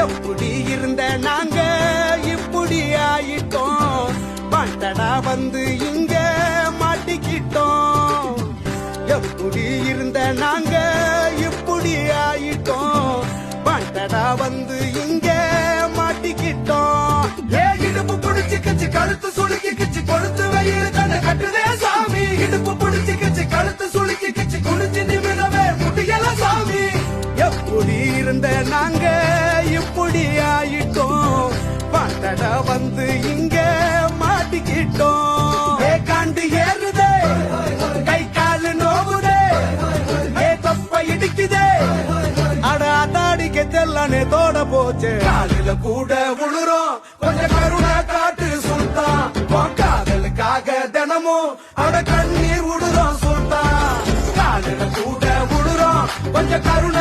எப்படி இருந்த நாங்க இப்படி ஆயிட்டோம், மாட்டடா வந்து இங்க மாட்டிக்கிட்டோம். எப்படி இருந்த நாங்க இப்படி ஆயிட்டோம், மாட்டடா வந்து இங்க மாட்டிக்கிட்டோம். இடுப்பு புடிச்சு கிச்சு கழுத்து சுளுக்கி கிச்சு கொழுத்து வெயில் கண்ண கட்டுதே சாமி. இடுப்பு புடிச்சு கிச்சு கழுத்து சுளுக்கி கிச்சு குடிச்சு நிமிடவே முடியல சாமி. எப்படி இருந்த நாங்க இப்படி ஆயிட்டோம், மாட்டடா வந்து இங்க மாட்டிக்கிட்டோம். காண்டு ஏறுதே, கை காலு நோவுதே, தொப்ப இடிக்குதே, அடாடிக்க தெல்லானே தோட போச்சு. காலில கூட உளுறோம், கொஞ்சம் கருணை காட்டு சுல்தான். காதலுக்காக தினமும் அட கண்ணீர் விடுறோம் சுல்தான். காலில கூட உளுறோம், கொஞ்சம் கருணை